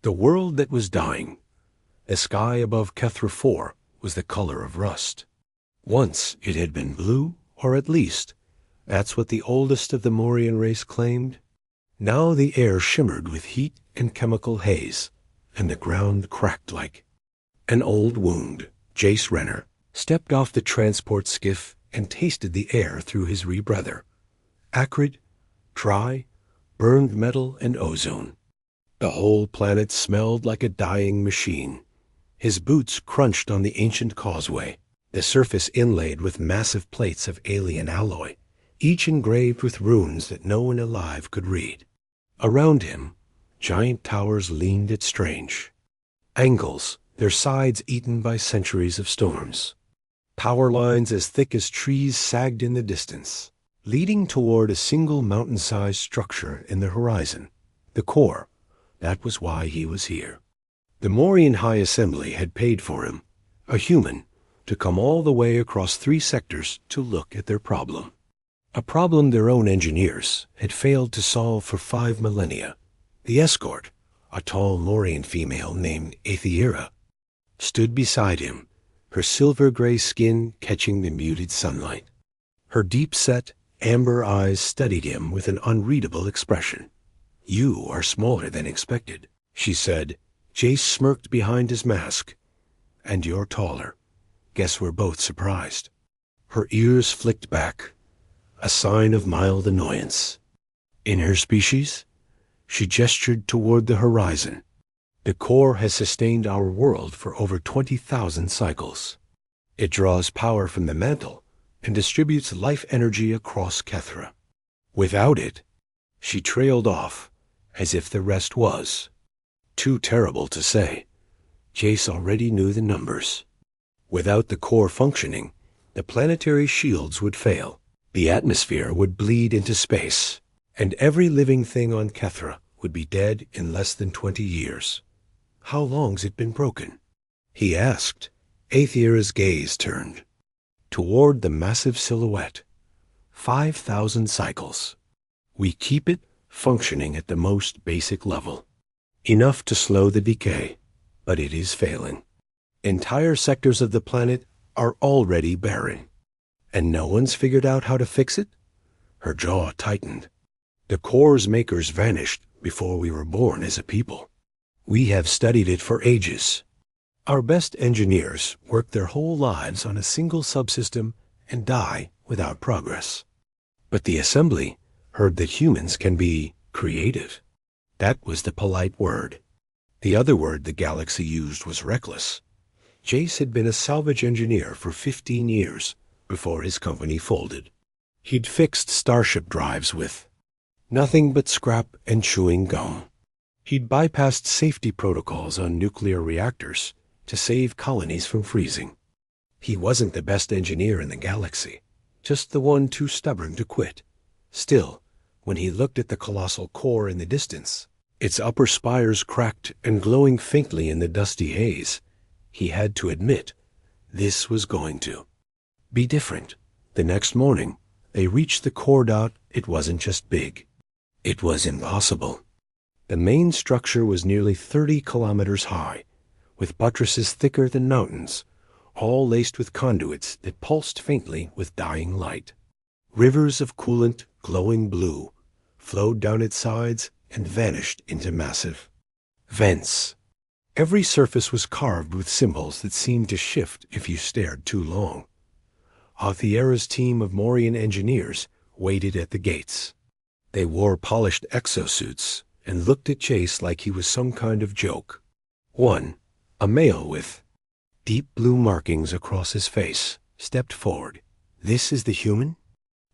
The world that was dying. The sky above Kethra 4 was the color of rust. Once it had been blue, or at least, that's what the oldest of the Morian race claimed. Now the air shimmered with heat and chemical haze, and the ground cracked like an old wound. Jace Renner stepped off the transport skiff and tasted the air through his rebreather. Acrid, dry, burned metal and ozone. The whole planet smelled like a dying machine. His boots crunched on the ancient causeway, the surface inlaid with massive plates of alien alloy, each engraved with runes that no one alive could read. Around him, giant towers leaned at strange angles, their sides eaten by centuries of storms. Power lines as thick as trees sagged in the distance, leading toward a single mountain-sized structure in the horizon. The core. That was why he was here. The Morian High Assembly had paid for him, a human, to come all the way across 3 sectors to look at their problem. A problem their own engineers had failed to solve for 5 millennia. The escort, a tall Morian female named Aethiera, stood beside him, her silver-gray skin catching the muted sunlight. Her deep-set, amber eyes studied him with an unreadable expression. "You are smaller than expected," she said. Jace smirked behind his mask. "And you're taller. Guess we're both surprised." Her ears flicked back, a sign of mild annoyance. "In her species?" She gestured toward the horizon. "The core has sustained our world for over 20,000 cycles. It draws power from the mantle and distributes life energy across Kethra. Without it," she trailed off, as if the rest was too terrible to say. Jace already knew the numbers. Without the core functioning, the planetary shields would fail, the atmosphere would bleed into space, and every living thing on Kethra would be dead in less than 20 years. "How long's it been broken?" he asked. Aethiera's gaze turned toward the massive silhouette. 5,000 cycles. We keep it functioning at the most basic level. Enough to slow the decay, but it is failing. Entire sectors of the planet are already barren. And no one's figured out how to fix it? Her jaw tightened. The core's makers vanished before we were born as a people. We have studied it for ages. Our best engineers work their whole lives on a single subsystem and die without progress. But the Assembly heard that humans can be creative. That was the polite word. The other word the galaxy used was reckless. Jace had been a salvage engineer for 15 years before his company folded. He'd fixed starship drives with nothing but scrap and chewing gum. He'd bypassed safety protocols on nuclear reactors to save colonies from freezing. He wasn't the best engineer in the galaxy, just the one too stubborn to quit. Still, when he looked at the colossal core in the distance, its upper spires cracked and glowing faintly in the dusty haze, he had to admit this was going to be different. The next morning, they reached the core dot. It wasn't just big. It was impossible. The main structure was nearly 30 kilometers high, with buttresses thicker than mountains, all laced with conduits that pulsed faintly with dying light. Rivers of coolant, glowing blue, flowed down its sides and vanished into massive vents. Every surface was carved with symbols that seemed to shift if you stared too long. Aethiera's team of Morian engineers waited at the gates. They wore polished exosuits and looked at Jace like he was some kind of joke. One, a male with deep blue markings across his face, stepped forward. "This is the human?"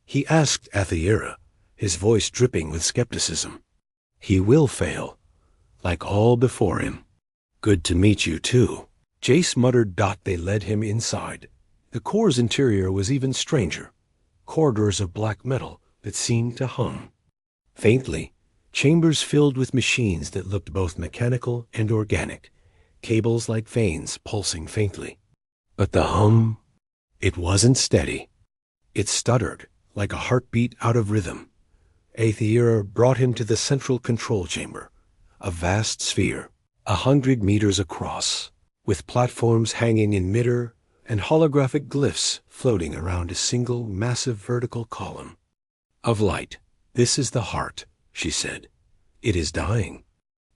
he asked Aethiera, his voice dripping with skepticism. "He will fail, like all before him." "Good to meet you, too," Jace muttered. They led him inside. The core's interior was even stranger. Corridors of black metal that seemed to hum faintly, chambers filled with machines that looked both mechanical and organic, cables like veins pulsing faintly. But the hum, it wasn't steady. It stuttered, like a heartbeat out of rhythm. Aethiera brought him to the central control chamber, a vast sphere, 100 meters across, with platforms hanging in midair and holographic glyphs floating around a single massive vertical column of light. "This is the heart," she said. "It is dying."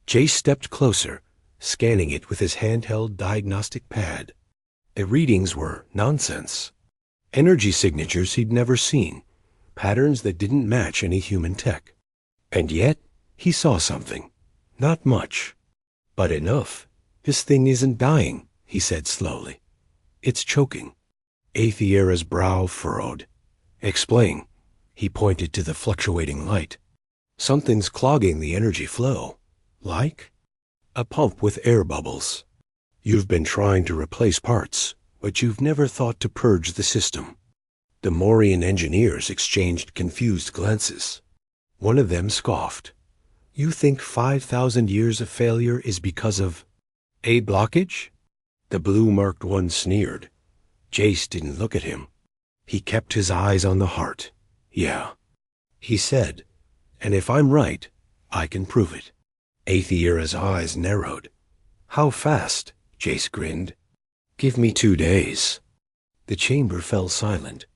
Jace stepped closer, scanning it with his handheld diagnostic pad. The readings were nonsense. Energy signatures he'd never seen, patterns that didn't match any human tech. And yet, he saw something. Not much, but enough. "This thing isn't dying," he said slowly. "It's choking." Aethiera's brow furrowed. "Explain." He pointed to the fluctuating light. "Something's clogging the energy flow." "Like?" "A pump with air bubbles. You've been trying to replace parts, but you've never thought to purge the system." The Morian engineers exchanged confused glances. One of them scoffed. "You think 5,000 years of failure is because of a blockage?" The blue-marked one sneered. Jace didn't look at him. He kept his eyes on the heart. "Yeah," he said, "and if I'm right, I can prove it." Aethiera's eyes narrowed. "How fast?" Jace grinned. "Give me 2 days." The chamber fell silent.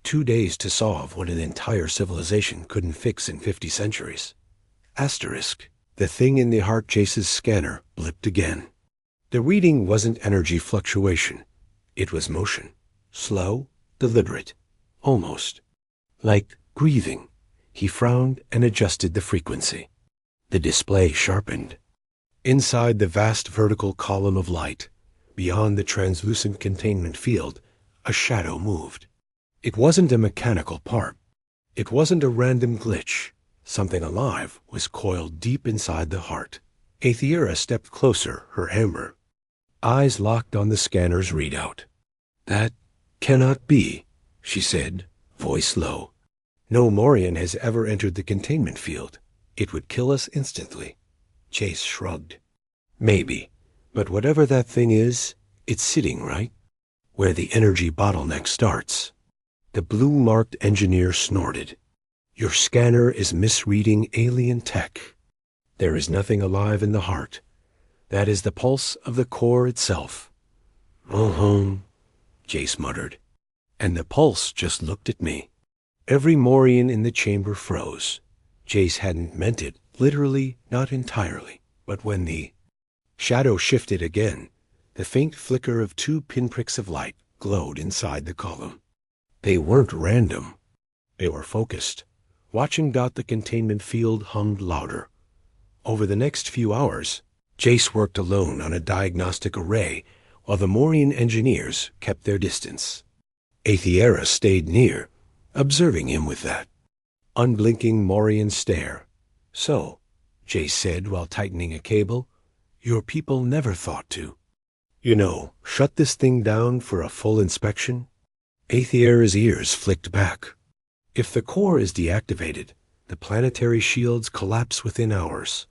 2 days to solve what an entire civilization couldn't fix in 50 centuries. Asterisk. The thing in the heart Jace's scanner blipped again. The reading wasn't energy fluctuation. It was motion. Slow, deliberate, almost like breathing. He frowned and adjusted the frequency. The display sharpened. Inside the vast vertical column of light, beyond the translucent containment field, a shadow moved. It wasn't a mechanical part. It wasn't a random glitch. Something alive was coiled deep inside the heart. Aethiera stepped closer, her amber eyes locked on the scanner's readout. "That cannot be," she said, voice low. "No Morian has ever entered the containment field. It would kill us instantly." Jace shrugged. "Maybe, but whatever that thing is, it's sitting right where the energy bottleneck starts." The blue-marked engineer snorted. "Your scanner is misreading alien tech. There is nothing alive in the heart. That is the pulse of the core itself." Jace muttered. And the pulse just looked at me. Every Morian in the chamber froze. Jace hadn't meant it, literally, not entirely. But when the shadow shifted again, the faint flicker of 2 pinpricks of light glowed inside the column. They weren't random. They were focused. Watching the containment field hummed louder. Over the next few hours, Jace worked alone on a diagnostic array while the Morian engineers kept their distance. Aethiera stayed near, observing him with that unblinking Morian stare. "So," Jace said while tightening a cable, "your people never thought to, shut this thing down for a full inspection?" Aethiera's ears flicked back. "If the core is deactivated, the planetary shields collapse within hours.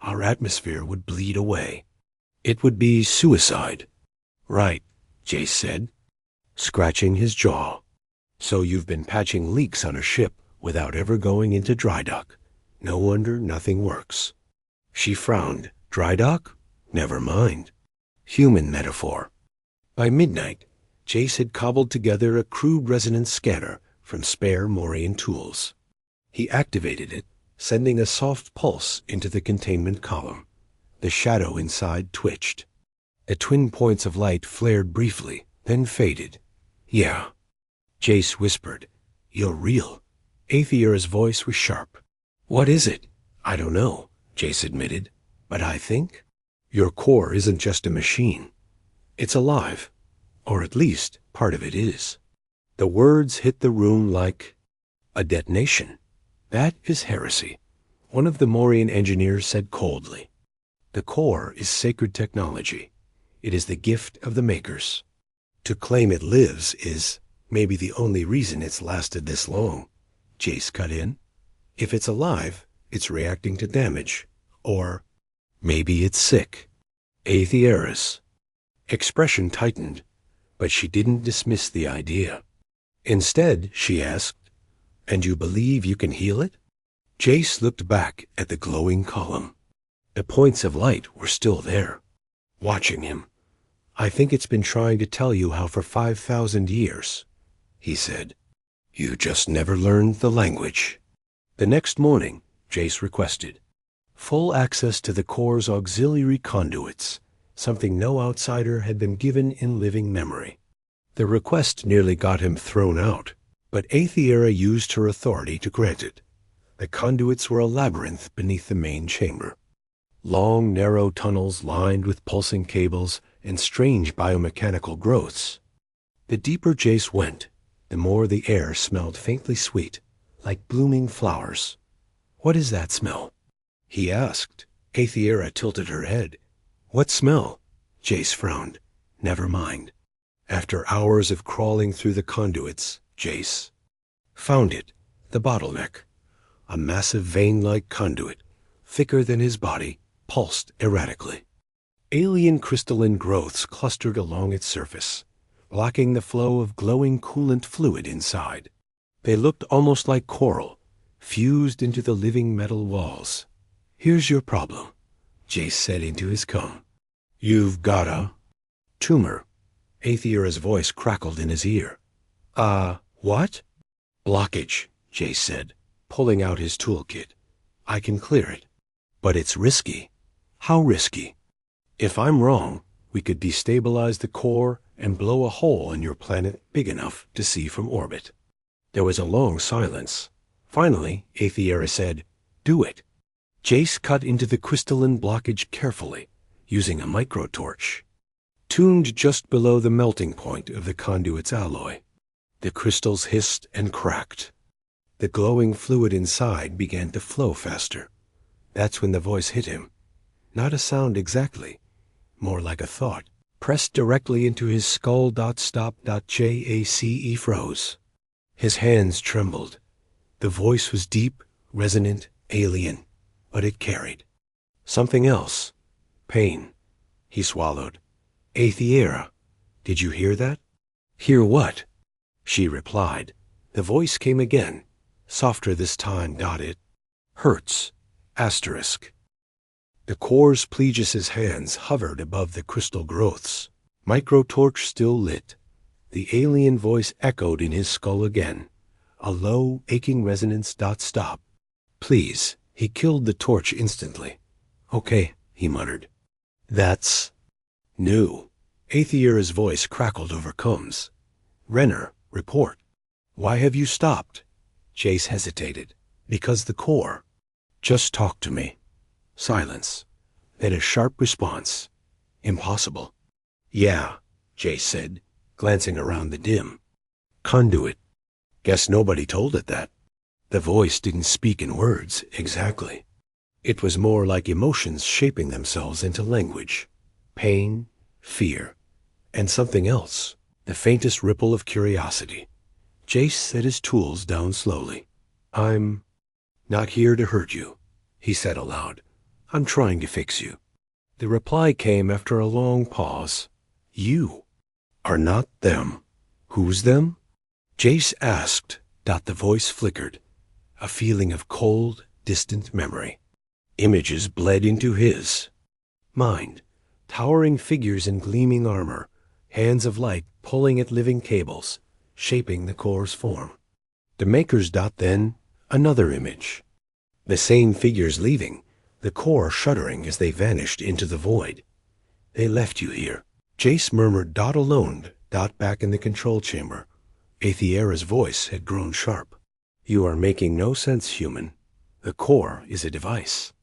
Our atmosphere would bleed away. It would be suicide." "Right," Jace said, scratching his jaw. "So you've been patching leaks on a ship without ever going into dry dock. No wonder nothing works." She frowned. "Dry dock? Never mind." Human metaphor. By midnight, Jace had cobbled together a crude resonance scanner from spare Morian tools. He activated it, sending a soft pulse into the containment column. The shadow inside twitched. The twin points of light flared briefly, then faded. "Yeah," Jace whispered. "You're real." Aethiera's voice was sharp. "What is it?" "I don't know," Jace admitted. "But I think your core isn't just a machine. It's alive. Or at least part of it is." The words hit the room like a detonation. "That is heresy," one of the Morian engineers said coldly. "The core is sacred technology. It is the gift of the makers. To claim it lives is maybe the only reason it's lasted this long." Jace cut in. "If it's alive, it's reacting to damage. Or maybe it's sick." Aethiera's expression tightened, but she didn't dismiss the idea. Instead, she asked, "And you believe you can heal it?" Jace looked back at the glowing column. The points of light were still there, watching him. "I think it's been trying to tell you how for 5,000 years, he said. "You just never learned the language." The next morning, Jace requested full access to the core's auxiliary conduits, something no outsider had been given in living memory. The request nearly got him thrown out, but Aethiera used her authority to grant it. The conduits were a labyrinth beneath the main chamber. Long, narrow tunnels lined with pulsing cables and strange biomechanical growths. The deeper Jace went, the more the air smelled faintly sweet, like blooming flowers. "What is that smell?" he asked. Aethiera tilted her head. "What smell?" Jace frowned. "Never mind." After hours of crawling through the conduits, Jace found it, the bottleneck. A massive vein-like conduit, thicker than his body, pulsed erratically. Alien crystalline growths clustered along its surface, blocking the flow of glowing coolant fluid inside. They looked almost like coral, fused into the living metal walls. "Here's your problem," Jace said into his cone. "You've got a tumor." Aethiera's voice crackled in his ear. What?" "Blockage," Jace said, pulling out his toolkit. "I can clear it, but it's risky." "How risky?" "If I'm wrong, we could destabilize the core and blow a hole in your planet big enough to see from orbit." There was a long silence. Finally, Aethiera said, "Do it." Jace cut into the crystalline blockage carefully, using a microtorch, tuned just below the melting point of the conduit's alloy. The crystals hissed and cracked. The glowing fluid inside began to flow faster. That's when the voice hit him. Not a sound exactly, more like a thought, pressed directly into his skull. Stop. Jace froze. His hands trembled. The voice was deep, resonant, alien, but it carried something else. Pain. He swallowed. "Aethiera, did you hear that?" "Hear what?" She replied. The voice came again, softer this time. "It hurts. Asterisk." The core's Plegis' hands hovered above the crystal growths. Microtorch still lit. The alien voice echoed in his skull again. A low, aching resonance. Stop. "Please." He killed the torch instantly. "Okay," he muttered. "That's new." Aethiera's voice crackled over Combs. "Renner, report." "Why have you stopped?" Jace hesitated. "Because the core." "Just talk to me." Silence. Then a sharp response. "Impossible." "Yeah," Jace said, glancing around the dim. "Conduit. Guess nobody told it that." The voice didn't speak in words, exactly. It was more like emotions shaping themselves into language. Pain, fear, and something else, the faintest ripple of curiosity. Jace set his tools down slowly. "I'm not here to hurt you," he said aloud. "I'm trying to fix you." The reply came after a long pause. "You are not them." "Who's them?" Jace asked. The voice flickered. A feeling of cold, distant memory. Images bled into his mind. Towering figures in gleaming armor, hands of light pulling at living cables, shaping the core's form. The makers. Then another image. The same figures leaving, the core shuddering as they vanished into the void. "They left you here." Jace murmured. Alone. Back in the control chamber. Aethiera's voice had grown sharp. "You are making no sense, human. The core is a device.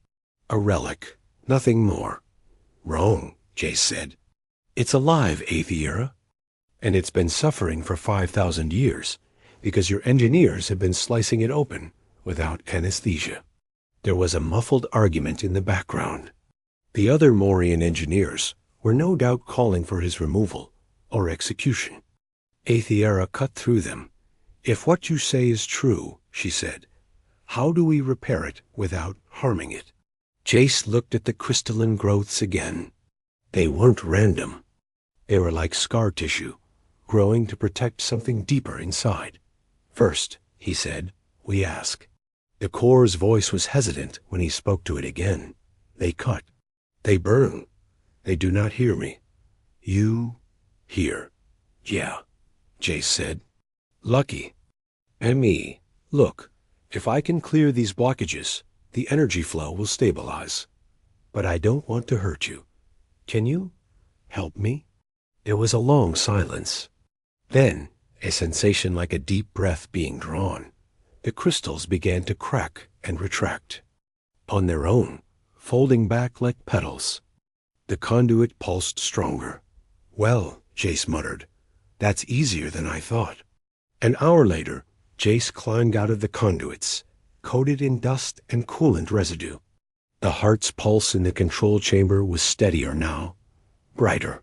A relic. Nothing more." "Wrong," Jace said. "It's alive, Aethiera. And it's been suffering for 5,000 years, because your engineers have been slicing it open without anesthesia." There was a muffled argument in the background. The other Morian engineers were no doubt calling for his removal or execution. Aethiera cut through them. "If what you say is true," she said, "how do we repair it without harming it?" Jace looked at the crystalline growths again. They weren't random. They were like scar tissue, growing to protect something deeper inside. "First," he said, "we ask." The core's voice was hesitant when he spoke to it again. They cut. They burn. They do not hear me. You hear. Yeah, Jace said. Lucky. And me. Look, if I can clear these blockages, the energy flow will stabilize. But I don't want to hurt you. Can you help me? There was a long silence. Then, a sensation like a deep breath being drawn. The crystals began to crack and retract. On their own, folding back like petals. The conduit pulsed stronger. Well, Jace muttered, that's easier than I thought. An hour later, Jace climbed out of the conduits, coated in dust and coolant residue. The heart's pulse in the control chamber was steadier now, brighter.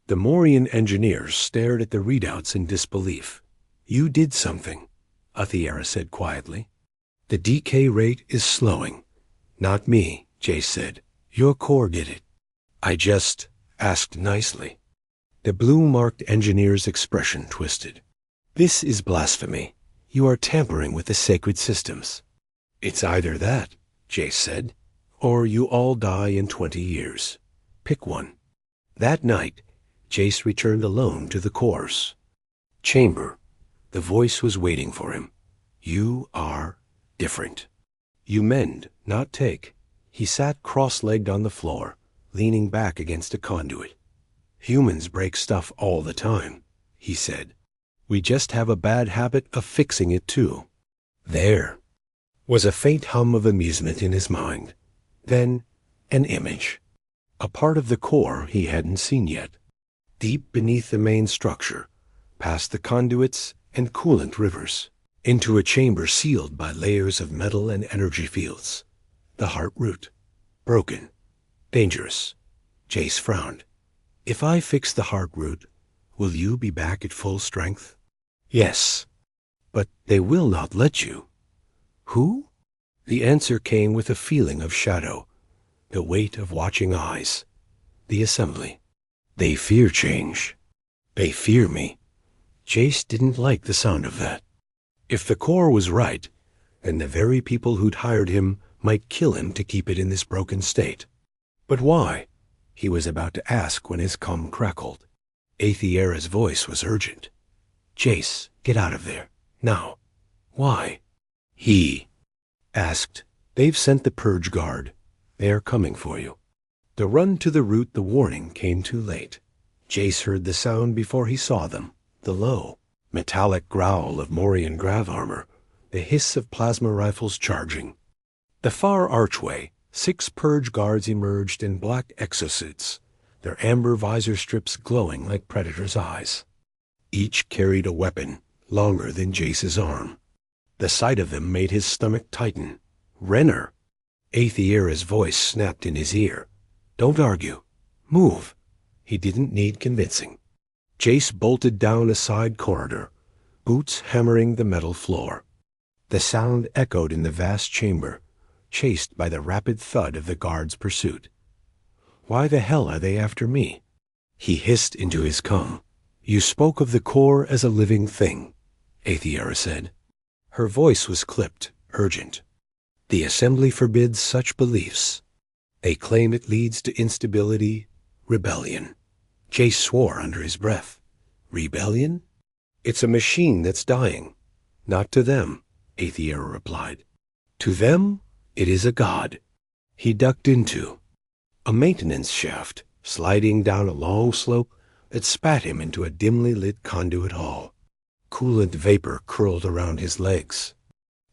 The Morian engineers stared at the readouts in disbelief. You did something, Athiera said quietly. The decay rate is slowing. Not me, Jace said. Your core did it. I just asked nicely. The blue-marked engineer's expression twisted. This is blasphemy. You are tampering with the sacred systems. It's either that, Jace said, or you all die in 20 years. Pick one. That night, Jace returned alone to the cores. Chamber. The voice was waiting for him. You are different. You mend, not take. He sat cross-legged on the floor, leaning back against a conduit. Humans break stuff all the time, he said. We just have a bad habit of fixing it too. There was a faint hum of amusement in his mind. Then, an image. A part of the core he hadn't seen yet. Deep beneath the main structure, past the conduits and coolant rivers, into a chamber sealed by layers of metal and energy fields. The heart root. Broken. Dangerous. Jace frowned. If I fix the heart root, will you be back at full strength? Yes. But they will not let you. Who? The answer came with a feeling of shadow, the weight of watching eyes. The assembly. They fear change. They fear me. Jace didn't like the sound of that. If the core was right, then the very people who'd hired him might kill him to keep it in this broken state. But why? He was about to ask when his cum crackled. Athiera's voice was urgent. Jace, get out of there. Now. Why? He asked. They've sent the purge guard. They are coming for you. The run to the route, the warning came too late. Jace heard the sound before he saw them. The low, metallic growl of Morian grav armor, the hiss of plasma rifles charging. The far archway, 6 purge guards emerged in black exosuits, their amber visor strips glowing like predators' eyes. Each carried a weapon, longer than Jace's arm. The sight of them made his stomach tighten. Renner! Athiera's voice snapped in his ear. Don't argue. Move. He didn't need convincing. Jace bolted down a side corridor, boots hammering the metal floor. The sound echoed in the vast chamber, chased by the rapid thud of the guard's pursuit. Why the hell are they after me? He hissed into his cum. You spoke of the core as a living thing, Athiera said. Her voice was clipped, urgent. The assembly forbids such beliefs. They claim it leads to instability, rebellion. Jace swore under his breath. Rebellion? It's a machine that's dying. Not to them, Athiera replied. To them, it is a god. He ducked into a maintenance shaft, sliding down a long slope that spat him into a dimly lit conduit hall. Coolant vapor curled around his legs.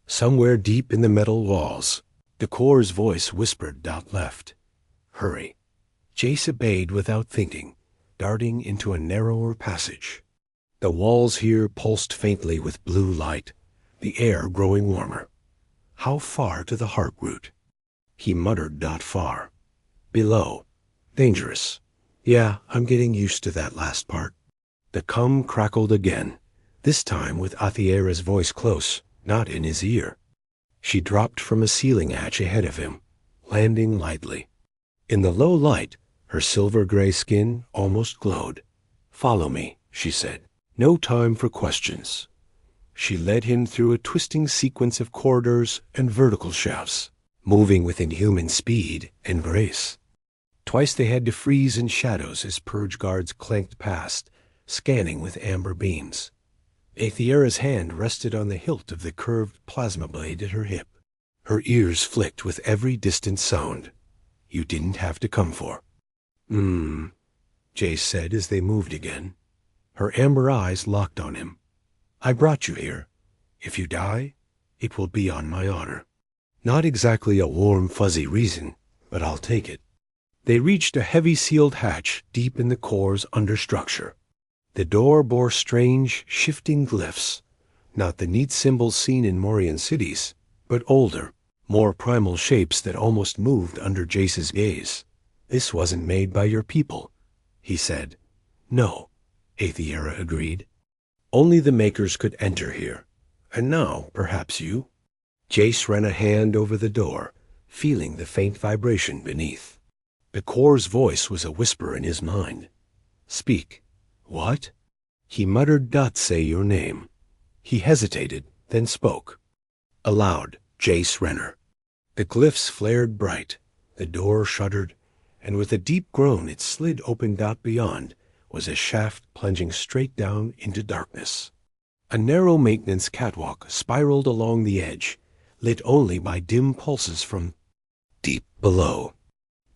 Somewhere deep in the metal walls, the core's voice whispered out left. Hurry. Jace obeyed without thinking, darting into a narrower passage. The walls here pulsed faintly with blue light, the air growing warmer. How far to the heart root? He muttered, not far. Below. Dangerous. Yeah, I'm getting used to that last part. The cum crackled again, this time with Athiera's voice close, not in his ear. She dropped from a ceiling hatch ahead of him, landing lightly. In the low light, her silver-gray skin almost glowed. Follow me, she said. No time for questions. She led him through a twisting sequence of corridors and vertical shafts. moving with inhuman speed and grace. Twice they had to freeze in shadows as purge guards clanked past, scanning with amber beams. Aethiera's hand rested on the hilt of the curved plasma blade at her hip. Her ears flicked with every distant sound. "You didn't have to come for." Jace said as they moved again. Her amber eyes locked on him. "I brought you here. If you die, it will be on my honor." Not exactly a warm, fuzzy reason, but I'll take it. They reached a heavy sealed hatch deep in the core's understructure. The door bore strange, shifting glyphs, not the neat symbols seen in Morian cities, but older, more primal shapes that almost moved under Jace's gaze. "This wasn't made by your people," he said. "No," Aethiera agreed. "Only the makers could enter here. And now, perhaps you." Jace ran a hand over the door, feeling the faint vibration beneath. The core's voice was a whisper in his mind. "Speak." "What?" He muttered, "Say your name." He hesitated, then spoke. Aloud, Jace Renner. The glyphs flared bright, the door shuddered, and with a deep groan it slid open. Beyond was a shaft plunging straight down into darkness. A narrow maintenance catwalk spiraled along the edge, lit only by dim pulses from deep below.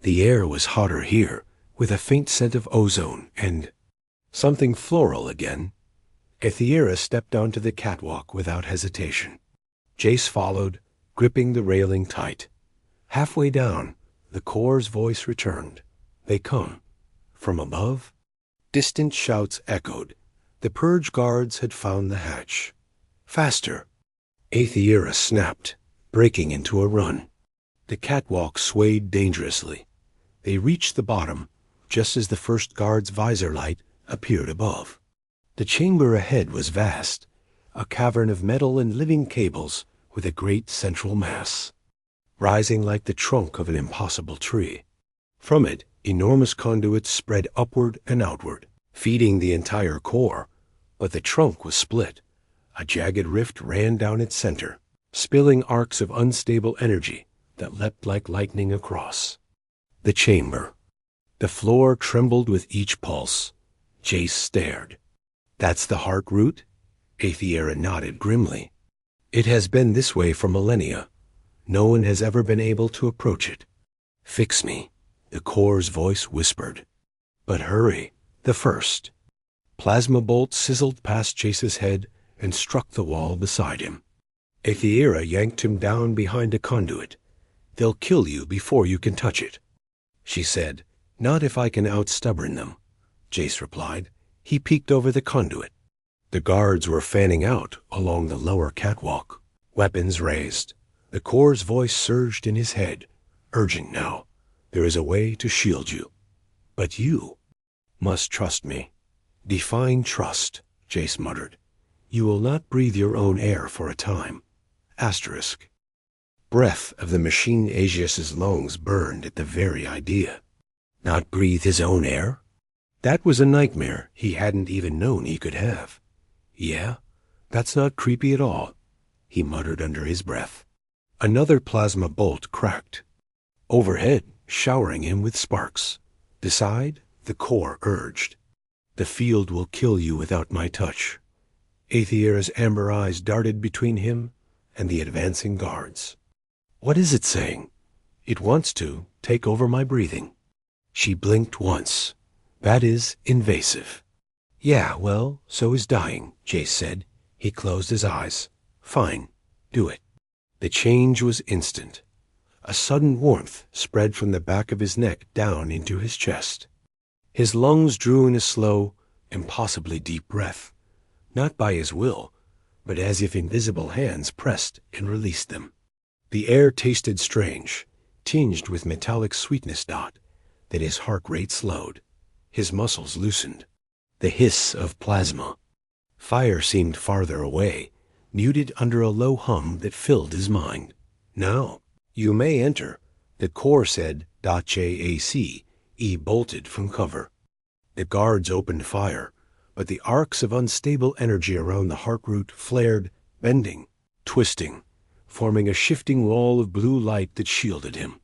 The air was hotter here, with a faint scent of ozone and something floral again. Aethiera stepped onto the catwalk without hesitation. Jace followed, gripping the railing tight. Halfway down, the core's voice returned. "They come." From above, distant shouts echoed. The purge guards had found the hatch. "Faster!" Aethiera snapped, breaking into a run. The catwalk swayed dangerously. They reached the bottom, just as the first guard's visor light appeared above. The chamber ahead was vast, a cavern of metal and living cables with a great central mass, rising like the trunk of an impossible tree. From it, enormous conduits spread upward and outward, feeding the entire core, but the trunk was split. A jagged rift ran down its center, spilling arcs of unstable energy that leapt like lightning across. The chamber. The floor trembled with each pulse. Jace stared. "That's the heart root?" Aethiera nodded grimly. "It has been this way for millennia. No one has ever been able to approach it." "Fix me," the core's voice whispered. "But hurry, the first." Plasma bolts sizzled past Jace's head and struck the wall beside him. Aethiera yanked him down behind a conduit. "They'll kill you before you can touch it," she said. "Not if I can out-stubborn them," Jace replied. He peeked over the conduit. The guards were fanning out along the lower catwalk, weapons raised. The core's voice surged in his head, urgent now. "There is a way to shield you. But you must trust me." "Define trust," Jace muttered. "You will not breathe your own air for a time." Asterisk. Breath of the machine Asius's lungs burned at the very idea. Not breathe his own air? That was a nightmare he hadn't even known he could have. "Yeah, that's not creepy at all," he muttered under his breath. Another plasma bolt cracked, overhead, showering him with sparks. "Decide," the core urged. "The field will kill you without my touch." Aethiera's amber eyes darted between him and the advancing guards. "What is it saying?" "It wants to take over my breathing." She blinked once. "That is invasive." "Yeah, well, so is dying," Jace said. He closed his eyes. "Fine, do it." The change was instant. A sudden warmth spread from the back of his neck down into his chest. His lungs drew in a slow, impossibly deep breath, not by his will, but as if invisible hands pressed and released them. The air tasted strange, tinged with metallic sweetness. That his heart rate slowed. His muscles loosened. The hiss of plasma. Fire seemed farther away, muted under a low hum that filled his mind. "Now, you may enter," the core said. JAC. He bolted from cover. The guards opened fire, but the arcs of unstable energy around the heart root flared, bending, twisting, forming a shifting wall of blue light that shielded him.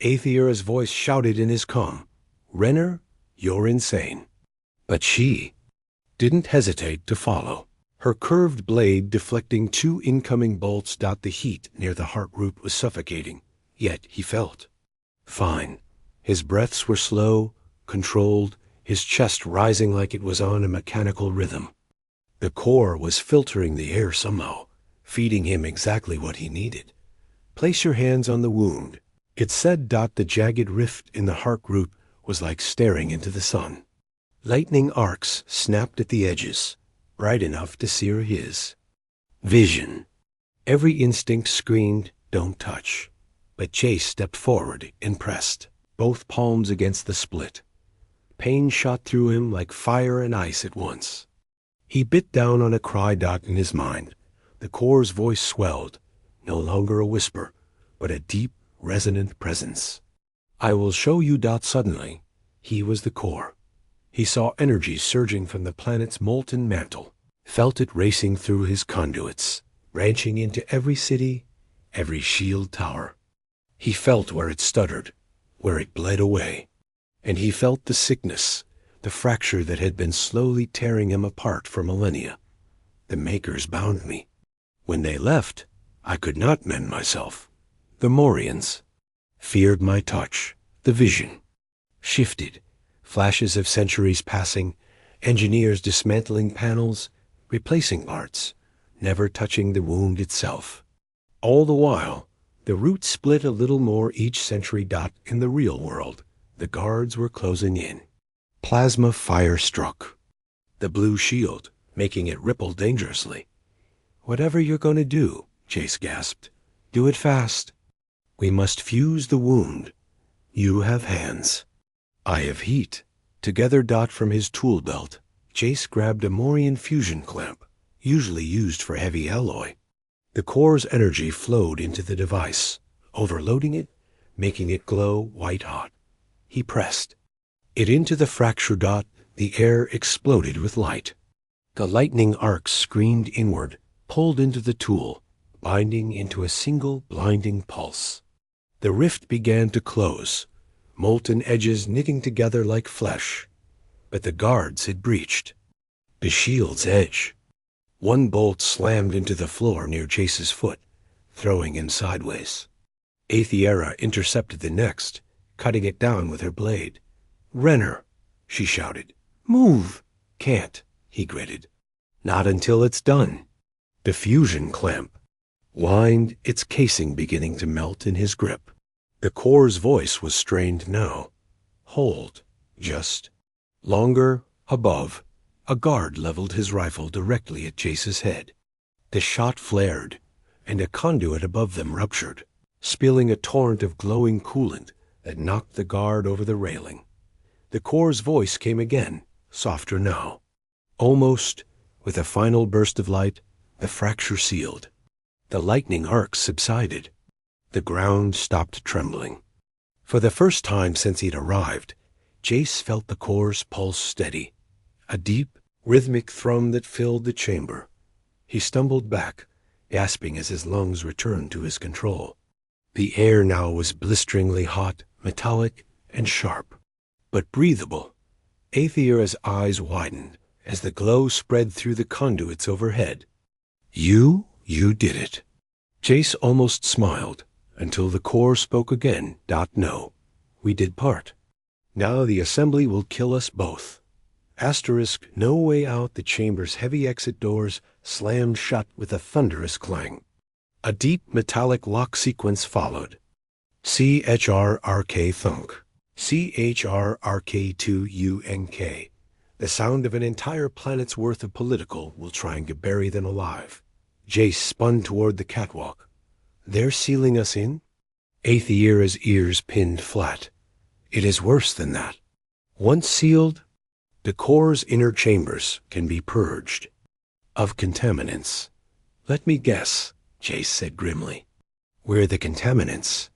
Aethera's voice shouted in his calm, "Renner, you're insane." But she didn't hesitate to follow. Her curved blade deflecting 2 incoming bolts. The heat near the heart root was suffocating, yet he felt fine. His breaths were slow, controlled, his chest rising like it was on a mechanical rhythm. The core was filtering the air somehow, feeding him exactly what he needed. "Place your hands on the wound," it said. The jagged rift in the heart root was like staring into the sun. Lightning arcs snapped at the edges, bright enough to sear his vision. Every instinct screamed, "Don't touch." But Chase stepped forward and pressed, both palms against the split. Pain shot through him like fire and ice at once. He bit down on a cry. In his mind, the core's voice swelled, no longer a whisper, but a deep, resonant presence. "I will show you." Suddenly, he was the core. He saw energy surging from the planet's molten mantle, felt it racing through his conduits, branching into every city, every shield tower. He felt where it stuttered, where it bled away. And he felt the sickness, the fracture that had been slowly tearing him apart for millennia. "The Makers bound me. When they left, I could not mend myself. The Morians feared my touch." The vision shifted. Flashes of centuries passing, engineers dismantling panels, replacing parts, never touching the wound itself. All the while, the root split a little more each century. In the real world, the guards were closing in. Plasma fire struck the blue shield, making it ripple dangerously. "Whatever you're going to do," Chase gasped, "do it fast. We must fuse the wound. You have hands. I have heat." Together. From his tool belt, Chase grabbed a Morian fusion clamp, usually used for heavy alloy. The core's energy flowed into the device, overloading it, making it glow white-hot. He pressed it into the fracture. The air exploded with light. The lightning arcs screamed inward, pulled into the tool, binding into a single blinding pulse. The rift began to close, molten edges knitting together like flesh. But the guards had breached the shield's edge. One bolt slammed into the floor near Chase's foot, throwing him sideways. Aethera intercepted the next, cutting it down with her blade. "Renner," she shouted. "Move." "Can't," he gritted. "Not until it's done." The fusion clamp whined, its casing beginning to melt in his grip. The core's voice was strained now. "Hold. Just." Longer, above, a guard leveled his rifle directly at Chase's head. The shot flared, and a conduit above them ruptured, spilling a torrent of glowing coolant that knocked the guard over the railing. The core's voice came again, softer now. Almost, with a final burst of light, the fracture sealed. The lightning arcs subsided. The ground stopped trembling. For the first time since he'd arrived, Chase felt the core's pulse steady, a deep, rhythmic thrum that filled the chamber. He stumbled back, gasping as his lungs returned to his control. The air now was blisteringly hot, metallic, and sharp, but breathable. Aethera's eyes widened as the glow spread through the conduits overhead. You did it." Chase almost smiled, until the core spoke again. "No, we did part. Now the assembly will kill us both." Asterisk, no way out. The chamber's heavy exit doors slammed shut with a thunderous clang. A deep metallic lock sequence followed. CHRRK thunk. CHRRK2UNK. The sound of an entire planet's worth of political will try and bury them alive. Chase spun toward the catwalk. "They're sealing us in?" Aethera's ears pinned flat. "It is worse than that. Once sealed, the core's inner chambers can be purged of contaminants." "Let me guess," Chase said grimly. "We're the contaminants."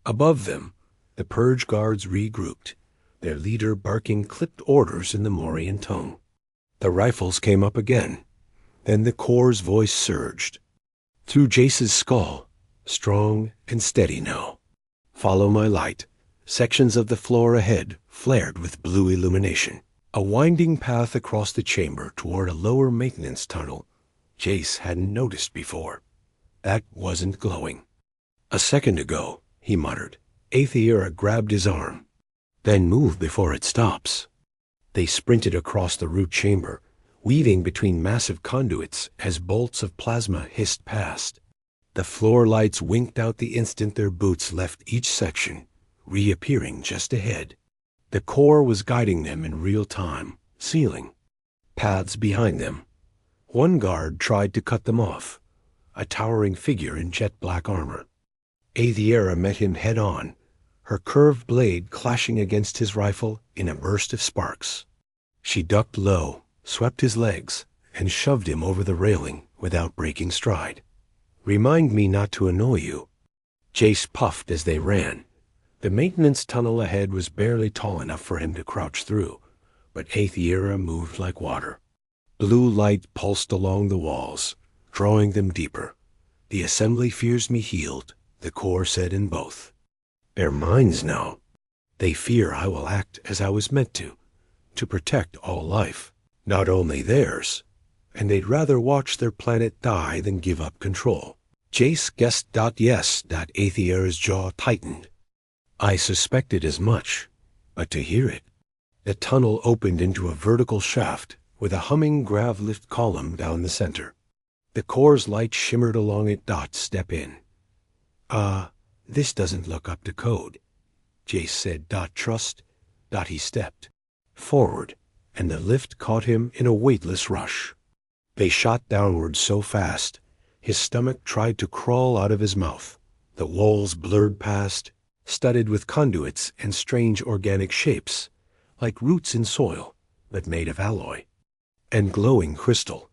Above them, the purge guards regrouped, their leader barking clipped orders in the Morian tongue. The rifles came up again. Then the core's voice surged. Through Chase's skull, strong and steady now. Follow my light. Sections of the floor ahead flared with blue illumination. A winding path across the chamber toward a lower maintenance tunnel Jace hadn't noticed before. That wasn't glowing. "A second ago," he muttered. Aethiera grabbed his arm. "Then move before it stops." They sprinted across the root chamber, weaving between massive conduits as bolts of plasma hissed past. The floor lights winked out the instant their boots left each section, reappearing just ahead. The core was guiding them in real time, sealing paths behind them. One guard tried to cut them off, a towering figure in jet black armor. Aethiera met him head on, her curved blade clashing against his rifle in a burst of sparks. She ducked low, swept his legs, and shoved him over the railing without breaking stride. "Remind me not to annoy you." Jace puffed as they ran. The maintenance tunnel ahead was barely tall enough for him to crouch through, but Aethiera moved like water. Blue light pulsed along the walls, drawing them deeper. "The assembly fears me healed," the core said in both. "They're mines now. They fear I will act as I was meant to protect all life. Not only theirs, and they'd rather watch their planet die than give up control." Jace guessed. Yes. Aethiera's jaw tightened. "I suspected as much, but to hear it." The tunnel opened into a vertical shaft with a humming grav-lift column down the center. The core's light shimmered along it. "Step in." This doesn't look up to code," Jace said. "Trust." He stepped forward, and the lift caught him in a weightless rush. They shot downward so fast, his stomach tried to crawl out of his mouth. The walls blurred past, studded with conduits and strange organic shapes, like roots in soil, but made of alloy and glowing crystal.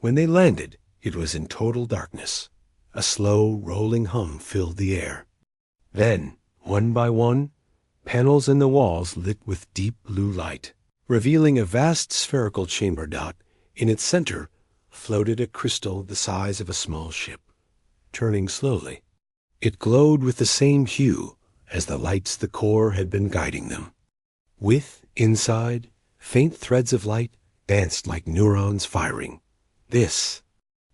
When they landed, it was in total darkness. A slow, rolling hum filled the air. Then, one by one, panels in the walls lit with deep blue light, revealing a vast spherical chamber. In its center floated a crystal the size of a small ship, turning slowly. It glowed with the same hue as the lights the core had been guiding them. Inside, faint threads of light danced like neurons firing. "This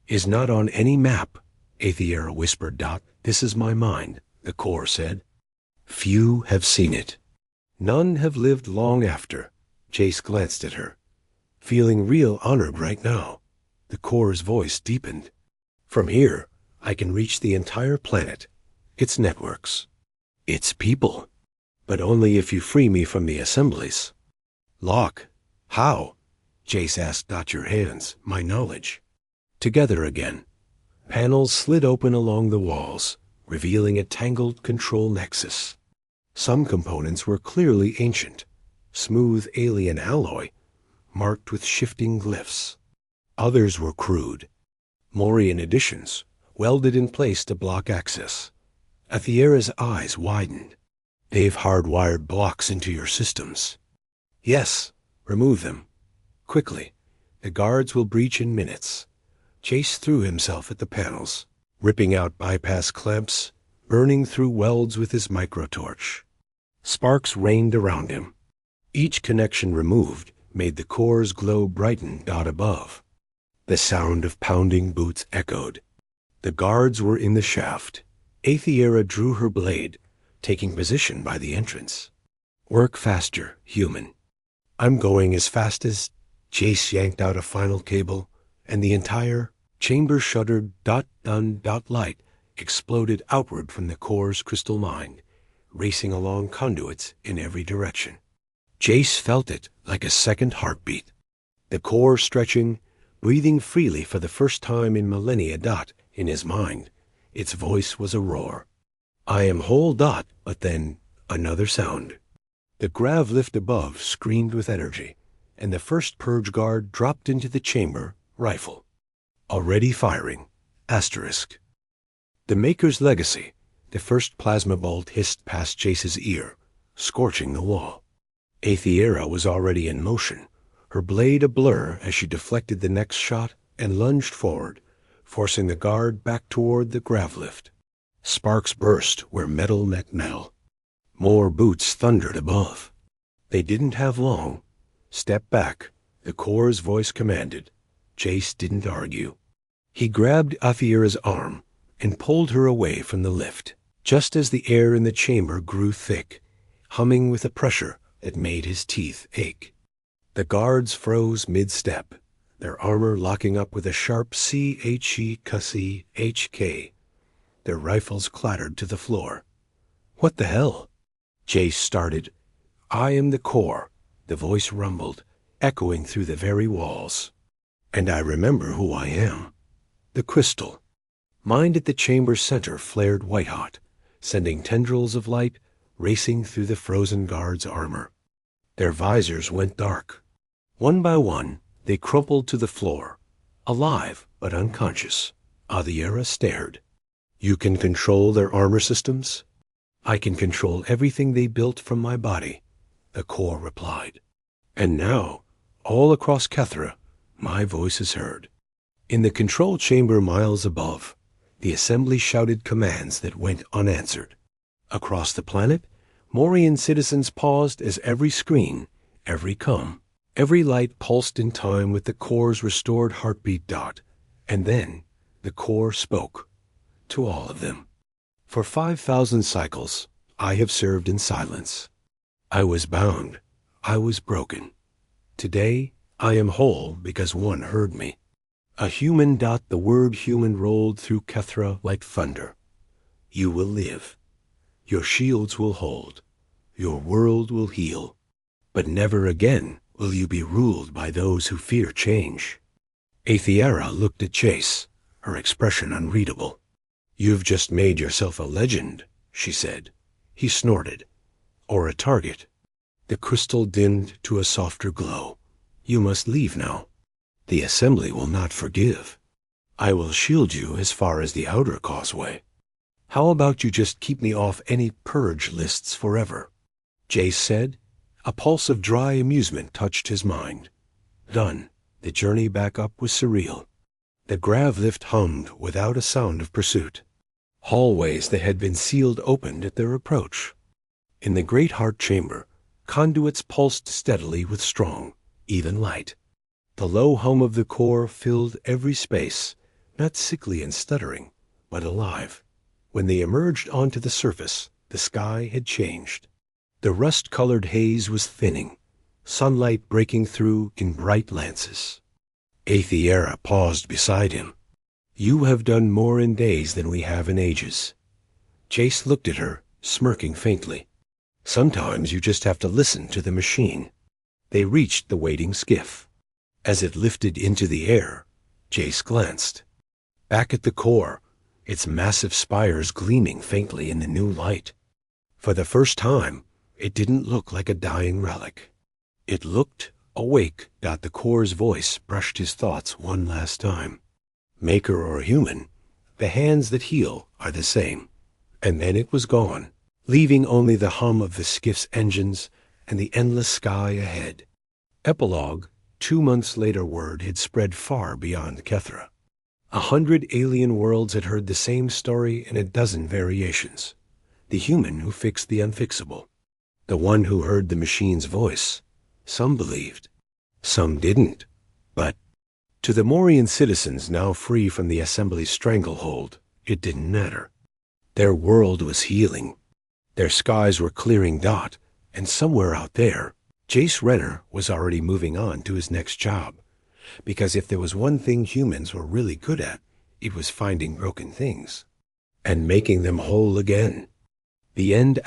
is not on any map," Aethiera whispered. "This is my mind," the core said. "Few have seen it. None have lived long after." Jace glanced at her, feeling real honored right now. The core's voice deepened. "From here, I can reach the entire planet, its networks, its people, but only if you free me from the assemblies." "Locke, how?" Jace asked. "Your hands, my knowledge." Together again. Panels slid open along the walls, revealing a tangled control nexus. Some components were clearly ancient, smooth alien alloy, marked with shifting glyphs. Others were crude, Morian additions, welded in place to block access. Aethiera's eyes widened. "They've hardwired blocks into your systems." "Yes, remove them. Quickly. The guards will breach in minutes." Jace threw himself at the panels, ripping out bypass clamps, burning through welds with his microtorch. Sparks rained around him. Each connection removed made the core's glow brighten. Above, the sound of pounding boots echoed. The guards were in the shaft. Aethiera drew her blade, taking position by the entrance. "Work faster, human." "I'm going as fast as—" Jace yanked out a final cable, and the entire chamber shuddered. Done. Light exploded outward from the core's crystal mind, racing along conduits in every direction. Jace felt it like a second heartbeat. The core stretching, breathing freely for the first time in millennia. In his mind, its voice was a roar. "I am whole. But then another sound. The grav lift above screamed with energy, and the first purge guard dropped into the chamber, rifle already firing. Asterisk. The Maker's legacy. The first plasma bolt hissed past Jace's ear, scorching the wall. Aethiera was already in motion, her blade a blur as she deflected the next shot and lunged forward, forcing the guard back toward the grav lift. Sparks burst where metal met metal. More boots thundered above. They didn't have long. Step back, the Core's voice commanded. Jace didn't argue. He grabbed Athira's arm and pulled her away from the lift, just as the air in the chamber grew thick, humming with a pressure that made his teeth ache. The guards froze mid-step, their armor locking up with a sharp CHE-HK. Their rifles clattered to the floor. "What the hell?" Jace started. "I am the Core," the voice rumbled, echoing through the very walls. "And I remember who I am. The crystal." Mind at the chamber's center flared white-hot, sending tendrils of light racing through the frozen guards' armor. Their visors went dark. One by one, they crumpled to the floor, alive but unconscious. Athira stared. "You can control their armor systems?" "I can control everything they built from my body," the Core replied. "And now, all across Kethra, my voice is heard." In the control chamber miles above, the assembly shouted commands that went unanswered. Across the planet, Morian citizens paused as every screen, every comm, every light pulsed in time with the Core's restored heartbeat dot. And then the Core spoke. To all of them. "For 5,000 cycles, I have served in silence. I was bound. I was broken. Today, I am whole because one heard me." A human dot, the word human rolled through Kethra like thunder. "You will live. Your shields will hold. Your world will heal. But never again will you be ruled by those who fear change." Athira looked at Jace, her expression unreadable. "You've just made yourself a legend," she said. He snorted. "Or a target." The crystal dimmed to a softer glow. "You must leave now. The assembly will not forgive. I will shield you as far as the outer causeway. How about you just keep me off any purge lists forever?" Jace said. A pulse of dry amusement touched his mind. Done. The journey back up was surreal. The grav lift hummed without a sound of pursuit. Hallways that had been sealed opened at their approach. In the great heart chamber, conduits pulsed steadily with strong, even light. The low hum of the Core filled every space, not sickly and stuttering, but alive. When they emerged onto the surface, the sky had changed. The rust-colored haze was thinning, sunlight breaking through in bright lances. Athira paused beside him. "You have done more in days than we have in ages." Jace looked at her, smirking faintly. "Sometimes you just have to listen to the machine." They reached the waiting skiff. As it lifted into the air, Jace glanced. Back at the Core, its massive spires gleaming faintly in the new light. For the first time, it didn't look like a dying relic. It looked awake. The Core's voice brushed his thoughts one last time. "Maker or human, the hands that heal are the same." And then it was gone, leaving only the hum of the skiff's engines and the endless sky ahead. Epilogue. 2 months later, word had spread far beyond Kethra. 100 alien worlds had heard the same story in a dozen variations. The human who fixed the unfixable. The one who heard the machine's voice. Some believed. Some didn't. But to the Morian citizens now free from the Assembly's stranglehold, it didn't matter. Their world was healing. Their skies were clearing dot, and somewhere out there, Jace Renner was already moving on to his next job. Because if there was one thing humans were really good at, it was finding broken things and making them whole again. The End **.